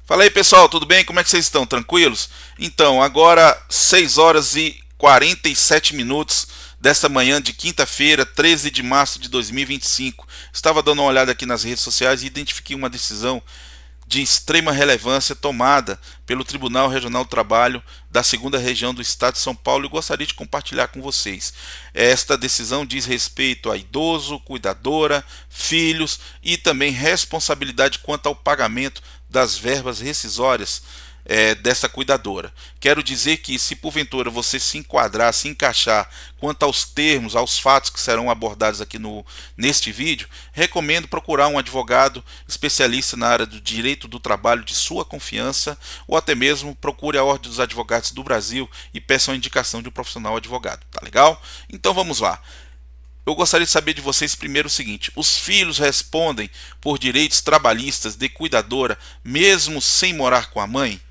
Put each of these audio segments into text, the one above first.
Fala aí pessoal, tudo bem? Como é que vocês estão? Tranquilos? Então, agora 6 horas e 47 minutos desta manhã de quinta-feira, 13 de março de 2025. Estava dando uma olhada aqui nas redes sociais e identifiquei uma decisão de extrema relevância tomada pelo Tribunal Regional do Trabalho da segunda região do estado de São Paulo e gostaria de compartilhar com vocês. Esta decisão diz respeito a idoso, cuidadora, filhos e também responsabilidade quanto ao pagamento das verbas rescisórias dessa cuidadora. Quero dizer que se porventura você se enquadrar, se encaixar quanto aos termos, aos fatos que serão abordados aqui neste vídeo, recomendo procurar um advogado especialista na área do direito do trabalho de sua confiança ou até mesmo procure a Ordem dos Advogados do Brasil e peça uma indicação de um profissional advogado, tá legal? Então vamos lá. Eu gostaria de saber de vocês primeiro o seguinte: os filhos respondem por direitos trabalhistas de cuidadora mesmo sem morar com a mãe?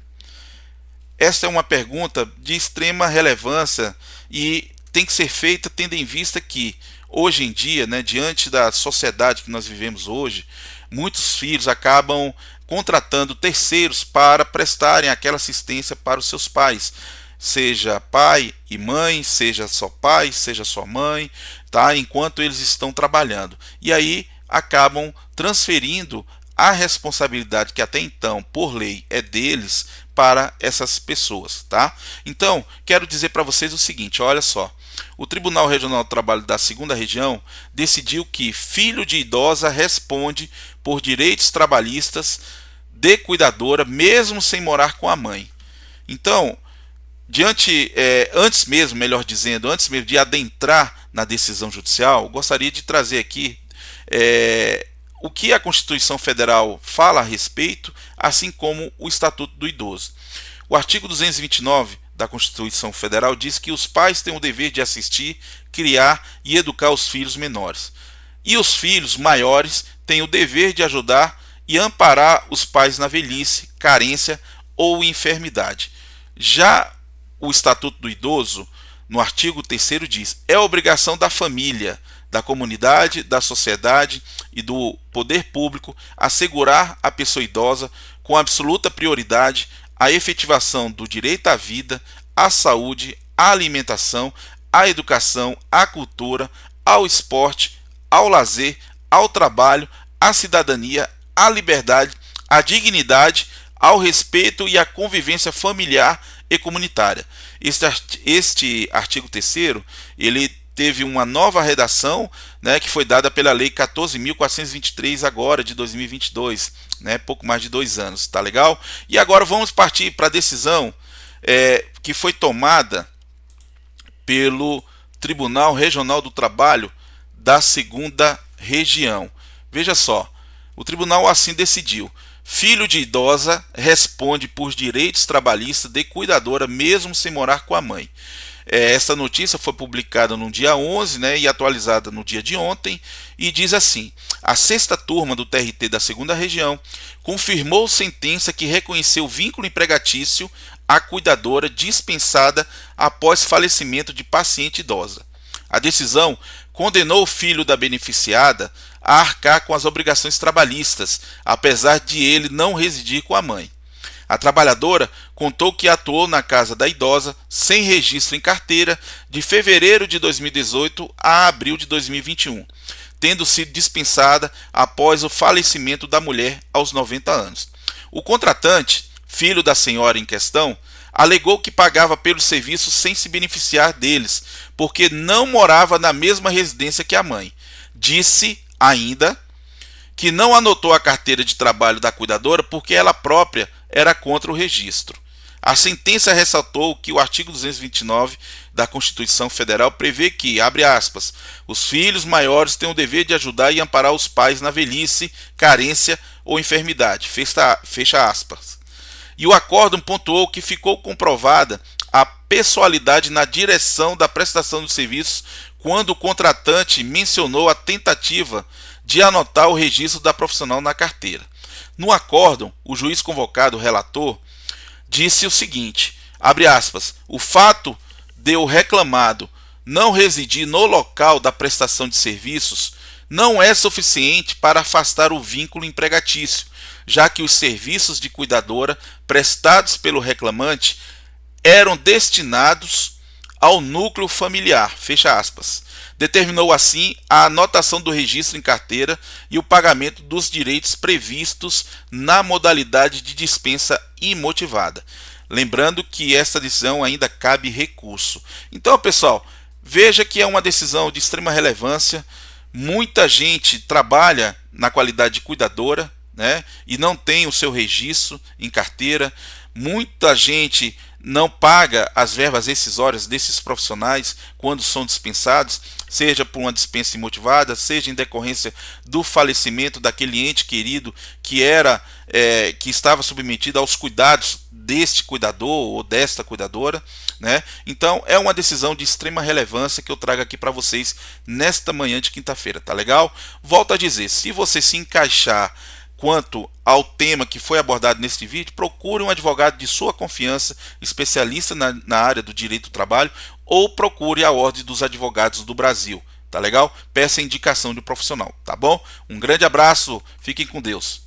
Esta é uma pergunta de extrema relevância e tem que ser feita tendo em vista que, hoje em dia, diante da sociedade que nós vivemos hoje, muitos filhos acabam contratando terceiros para prestarem aquela assistência para os seus pais, seja pai e mãe, seja só pai, seja só mãe, tá? Enquanto eles estão trabalhando. E aí acabam transferindo a responsabilidade que até então, por lei, é deles para essas pessoas, tá? Então, quero dizer para vocês o seguinte, olha só. O Tribunal Regional do Trabalho da segunda região decidiu que filho de idosa responde por direitos trabalhistas de cuidadora mesmo sem morar com a mãe. Então, antes mesmo, melhor dizendo, antes mesmo de adentrar na decisão judicial, gostaria de trazer aqui o que a Constituição Federal fala a respeito, assim como o Estatuto do Idoso. O artigo 229 da Constituição Federal diz que os pais têm o dever de assistir, criar e educar os filhos menores. E os filhos maiores têm o dever de ajudar e amparar os pais na velhice, carência ou enfermidade. Já o Estatuto do Idoso, no artigo 3º diz: é obrigação da família, da comunidade, da sociedade e do poder público assegurar à pessoa idosa, com absoluta prioridade, a efetivação do direito à vida, à saúde, à alimentação, à educação, à cultura, ao esporte, ao lazer, ao trabalho, à cidadania, à liberdade, à dignidade, ao respeito e à convivência familiar e comunitária. Este artigo 3º, ele teve uma nova redação, que foi dada pela Lei 14.423 agora de 2022, pouco mais de 2 anos, tá legal? E agora vamos partir para a decisão que foi tomada pelo Tribunal Regional do Trabalho da segunda região. Veja só, o tribunal assim decidiu: filho de idosa responde por direitos trabalhistas de cuidadora mesmo sem morar com a mãe. Essa notícia foi publicada no dia 11, e atualizada no dia de ontem, e diz assim: a sexta turma do TRT da segunda região confirmou sentença que reconheceu vínculo empregatício à cuidadora dispensada após falecimento de paciente idosa. A decisão condenou o filho da beneficiada a arcar com as obrigações trabalhistas, apesar de ele não residir com a mãe. A trabalhadora contou que atuou na casa da idosa sem registro em carteira de fevereiro de 2018 a abril de 2021, tendo sido dispensada após o falecimento da mulher aos 90 anos. O contratante, filho da senhora em questão, alegou que pagava pelos serviços sem se beneficiar deles, porque não morava na mesma residência que a mãe. Disse ainda que não anotou a carteira de trabalho da cuidadora porque ela própria era contra o registro. A sentença ressaltou que o artigo 229 da Constituição Federal prevê que, abre aspas, os filhos maiores têm o dever de ajudar e amparar os pais na velhice, carência ou enfermidade, fecha aspas. E o acórdão pontuou que ficou comprovada a pessoalidade na direção da prestação dos serviços quando o contratante mencionou a tentativa de anotar o registro da profissional na carteira. No acórdão, o juiz convocado, o relator, disse o seguinte, abre aspas, o fato de o reclamado não residir no local da prestação de serviços não é suficiente para afastar o vínculo empregatício, já que os serviços de cuidadora prestados pelo reclamante eram destinados ao núcleo familiar, fecha aspas. Determinou assim a anotação do registro em carteira e o pagamento dos direitos previstos na modalidade de dispensa imotivada. Lembrando que essa decisão ainda cabe recurso. Então, pessoal, veja que é uma decisão de extrema relevância. Muita gente trabalha na qualidade de cuidadora, né, e não tem o seu registro em carteira. Muita gente não paga as verbas rescisórias desses profissionais quando são dispensados, seja por uma dispensa imotivada, seja em decorrência do falecimento daquele ente querido que estava submetido aos cuidados deste cuidador ou desta cuidadora, né? Então é uma decisão de extrema relevância que eu trago aqui para vocês nesta manhã de quinta-feira, tá legal? Volto a dizer, se você se encaixar quanto ao tema que foi abordado neste vídeo, procure um advogado de sua confiança, especialista na área do direito do trabalho, ou procure a Ordem dos Advogados do Brasil, tá legal? Peça a indicação de um profissional, tá bom? Um grande abraço, fiquem com Deus.